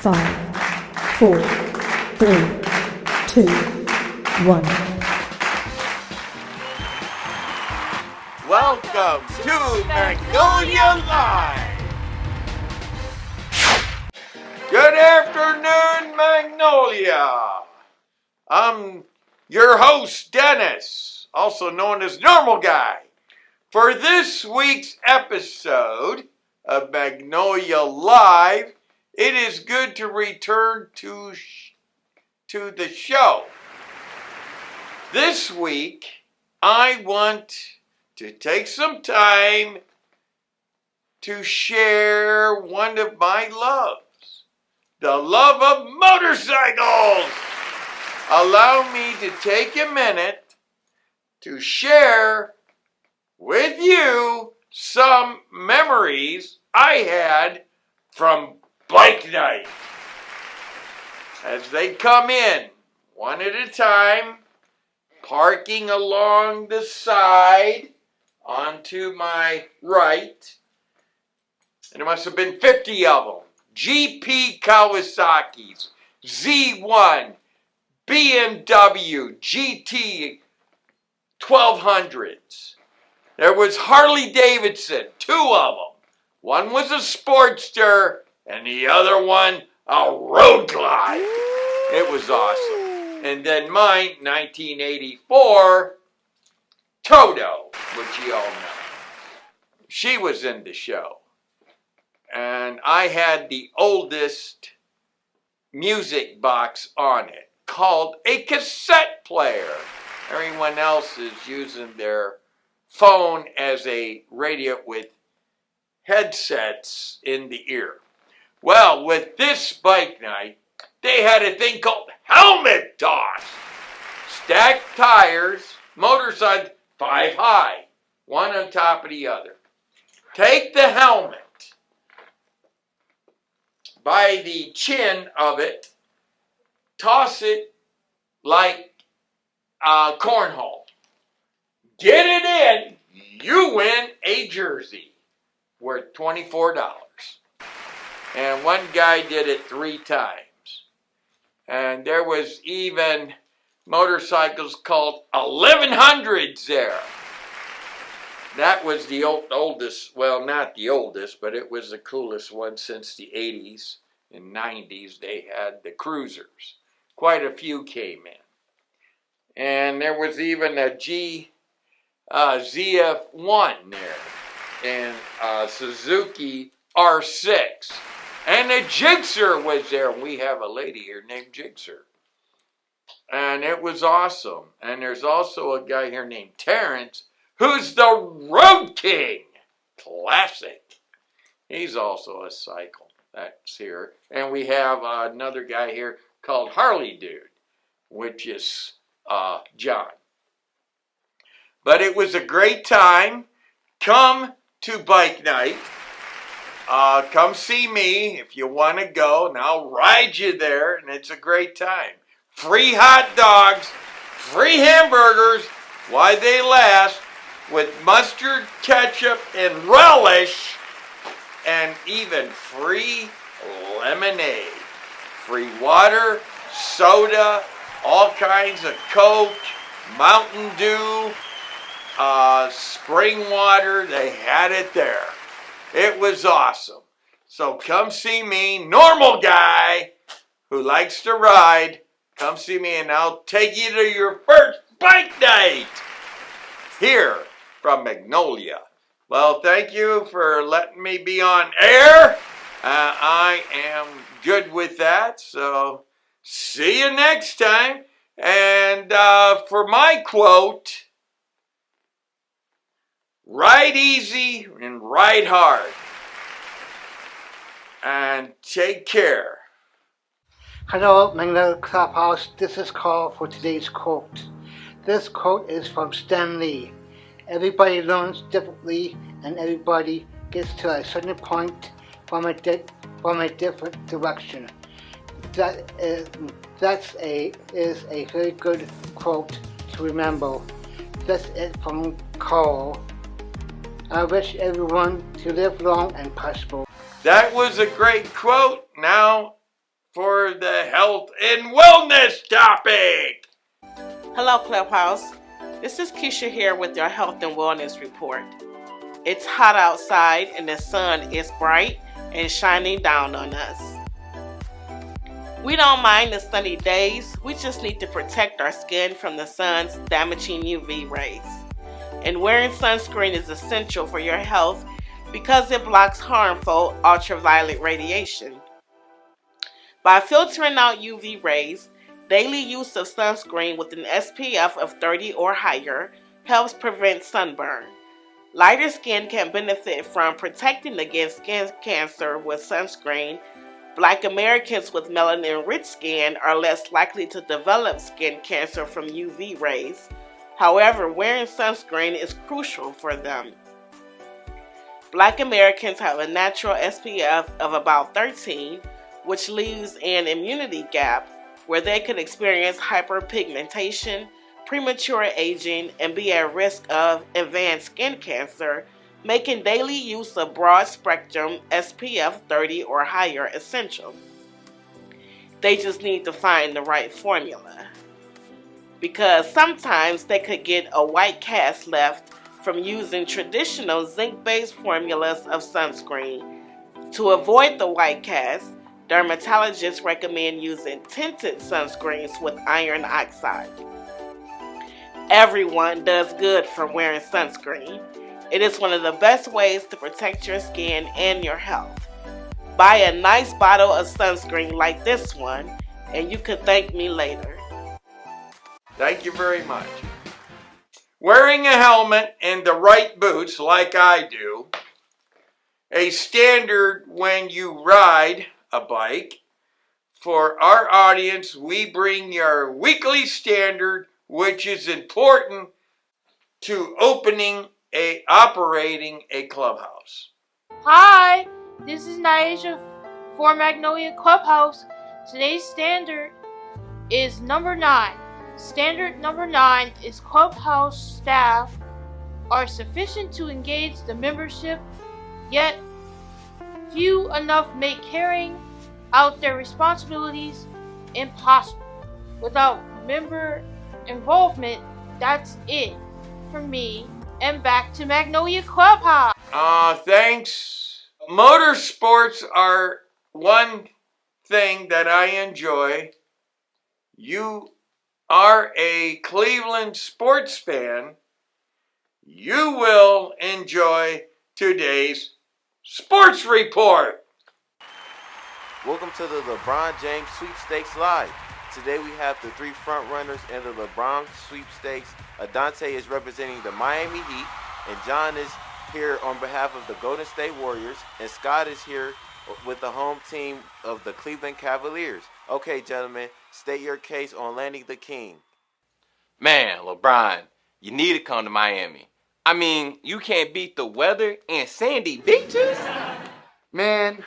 5, 4, 3, 2, 1. Welcome to Magnolia Live. Good afternoon, Magnolia. I'm your host, Dennis, also known as Normal Guy. For this week's episode of Magnolia Live, it is good to return to the show. This week, I want to take some time to share one of my loves, the love of motorcycles. Allow me to take a minute to share with you some memories I had from bike night. As they come in, one at a time, parking along the side onto my right, and there must have been 50 of them. GP Kawasaki's, Z1, BMW GT 1200s. There was Harley Davidson, 2 of them. One was a Sportster, and the other one a Road Glide. It was awesome. And then mine, 1984, Toto, which you all know. She was in the show. And I had the oldest music box on it, called a cassette player. Everyone else is using their phone as a radio with headsets in the ear. Well, with this bike night, they had a thing called helmet toss. Stacked tires, motorcycles, 5 high, one on top of the other. Take the helmet by the chin of it, toss it like a cornhole. Get it in, you win a jersey worth $24. And one guy did it 3 times. And there was even motorcycles called 1100s there. That was the oldest, well, not the oldest, but it was the coolest one since the 80s and 90s. They had the cruisers. Quite a few came in. And there was even a ZF1 there, and Suzuki R6. And the Gixxer was there. We have a lady here named Gixxer. And it was awesome. And there's also a guy here named Terrence, who's the Road King. Classic. He's also a cycle. That's here. And we have another guy here called Harley Dude, which is John. But it was a great time. Come to bike night. Come see me if you want to go, and I'll ride you there, and it's a great time. Free hot dogs, free hamburgers, while they last, with mustard, ketchup, and relish, and even free lemonade. Free water, soda, all kinds of Coke, Mountain Dew, spring water. They had it there. It was awesome. So come see me, Normal Guy, who likes to ride. Come see me and I'll take you to your first bike night here from Magnolia. Well, thank you for letting me be on air. I am good with that. So see you next time. And for my quote, ride easy and ride hard. And take care. Hello, Magnolia Clubhouse. This is Carl for today's quote. This quote is from Stan Lee. Everybody learns differently, and everybody gets to a certain point from a different direction. That is a very good quote to remember. That's it from Carl. I wish everyone to live long and prosper. That was a great quote. Now for the health and wellness topic. Hello, Clubhouse. This is Keisha here with your health and wellness report. It's hot outside and the sun is bright and shining down on us. We don't mind the sunny days, we just need to protect our skin from the sun's damaging UV rays. And wearing sunscreen is essential for your health because it blocks harmful ultraviolet radiation. By filtering out UV rays, daily use of sunscreen with an SPF of 30 or higher helps prevent sunburn. Lighter skin can benefit from protecting against skin cancer with sunscreen. Black Americans with melanin-rich skin are less likely to develop skin cancer from UV rays. However, wearing sunscreen is crucial for them. Black Americans have a natural SPF of about 13, which leaves an immunity gap where they could experience hyperpigmentation, premature aging, and be at risk of advanced skin cancer, making daily use of broad-spectrum SPF 30 or higher essential. They just need to find the right formula, because sometimes they could get a white cast left from using traditional zinc-based formulas of sunscreen. To avoid the white cast, dermatologists recommend using tinted sunscreens with iron oxide. Everyone does good from wearing sunscreen. It is one of the best ways to protect your skin and your health. Buy a nice bottle of sunscreen like this one, and you can thank me later. Thank you very much. Wearing a helmet and the right boots like I do, a standard when you ride a bike. For our audience, we bring your weekly standard, which is important to operating a clubhouse. Hi, this is Naisha for Magnolia Clubhouse. Today's standard is number 9. Standard number 9 is clubhouse staff are sufficient to engage the membership, yet few enough make carrying out their responsibilities impossible. Without member involvement, that's it for me. And back to Magnolia Clubhouse. Thanks. Motorsports are one thing that I enjoy. You are a Cleveland sports fan. You will enjoy today's sports report. Welcome to the LeBron James Sweepstakes Live. Today we have the 3 front runners in the LeBron Sweepstakes. Adante is representing the Miami Heat, and John is here on behalf of the Golden State Warriors, and Scott is here with the home team of the Cleveland Cavaliers. Okay, gentlemen, state your case on landing the king. Man, LeBron, you need to come to Miami. I mean, you can't beat the weather and sandy beaches. Man,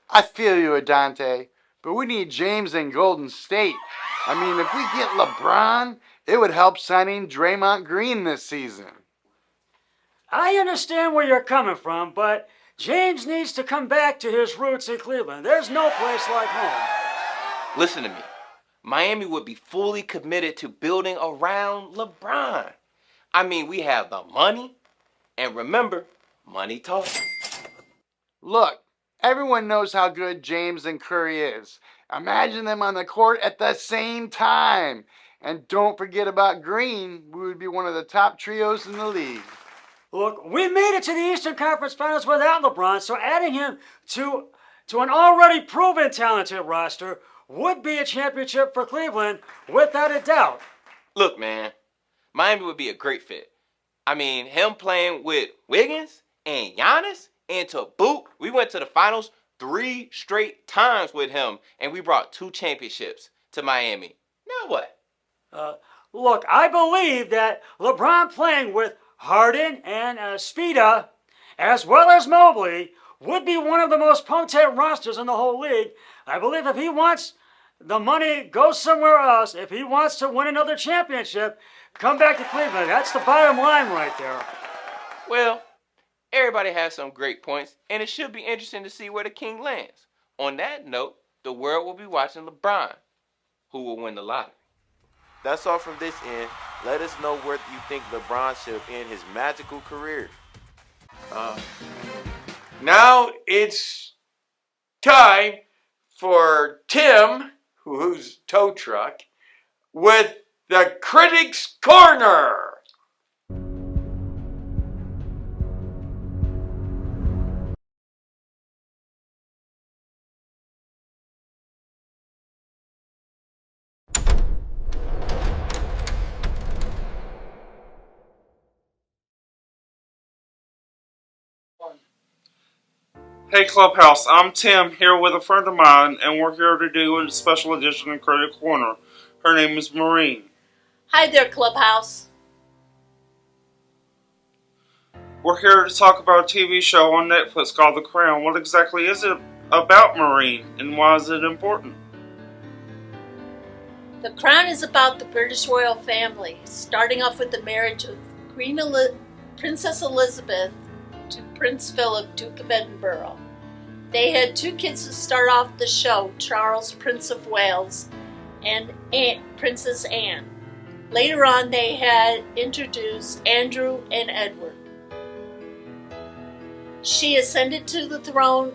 I feel you, Adante, but we need James in Golden State. I mean, if we get LeBron, it would help signing Draymond Green this season. I understand where you're coming from, but James needs to come back to his roots in Cleveland. There's no place like home. Listen to me. Miami would be fully committed to building around LeBron. I mean, we have the money, and remember, money talks. Look, everyone knows how good James and Curry is. Imagine them on the court at the same time. And don't forget about Green. We would be one of the top trios in the league. Look, we made it to the Eastern Conference Finals without LeBron, so adding him to an already proven talented roster would be a championship for Cleveland, without a doubt. Look, man, Miami would be a great fit. I mean, him playing with Wiggins and Giannis, and to boot, we went to the finals 3 straight times with him, and we brought 2 championships to Miami. Now what? Look, I believe that LeBron playing with Harden and Spida, as well as Mobley, would be one of the most potent rosters in the whole league. I believe if he wants the money, go somewhere else. If he wants to win another championship, come back to Cleveland. That's the bottom line right there. Well, everybody has some great points, and it should be interesting to see where the king lands. On that note, the world will be watching LeBron, who will win the lottery. That's all from this end. Let us know where you think LeBron should end his magical career. Now it's time for Tim, who's tow truck, with the Critics Corner. Hey Clubhouse, I'm Tim here with a friend of mine, and we're here to do a special edition of Critic Corner. Her name is Maureen. Hi there, Clubhouse. We're here to talk about a TV show on Netflix called The Crown. What exactly is it about, Maureen, and why is it important? The Crown is about the British royal family, starting off with the marriage of Princess Elizabeth to Prince Philip, Duke of Edinburgh. They had 2 kids to start off the show, Charles, Prince of Wales, and Princess Anne. Later on, they had introduced Andrew and Edward. She ascended to the throne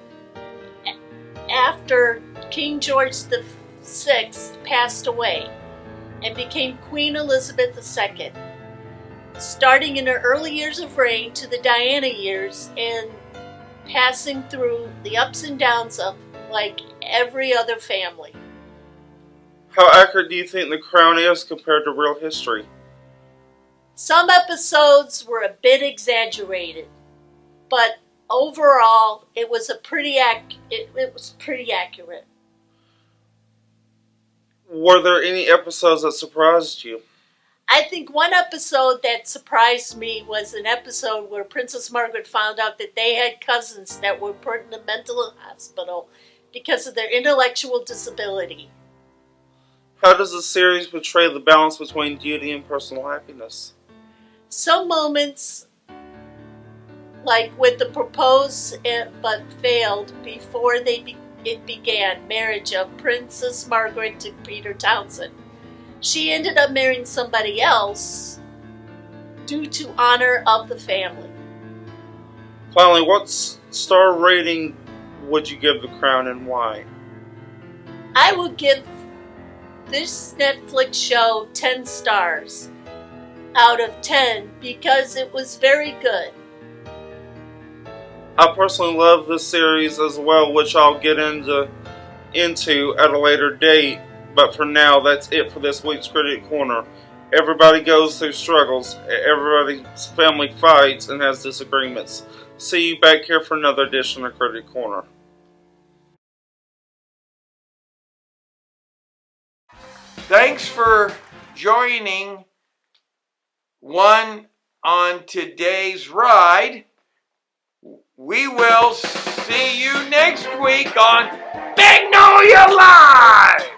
after King George VI passed away and became Queen Elizabeth II, starting in her early years of reign to the Diana years and passing through the ups and downs of like every other family. How accurate do you think The Crown is compared to real history? Some episodes were a bit exaggerated, but overall it was pretty accurate. Were there any episodes that surprised you? I think one episode that surprised me was an episode where Princess Margaret found out that they had cousins that were put in a mental hospital because of their intellectual disability. How does the series portray the balance between duty and personal happiness? Some moments, like with the proposed but failed before it began marriage of Princess Margaret to Peter Townsend. She ended up marrying somebody else due to honor of the family. Finally, what star rating would you give The Crown and why? I would give this Netflix show 10 stars out of 10 because it was very good. I personally love this series as well, which I'll get into at a later date. But for now, that's it for this week's Critic Corner. Everybody goes through struggles. Everybody's family fights and has disagreements. See you back here for another edition of Critic Corner. Thanks for joining one on today's ride. We will see you next week on Magnolia Live!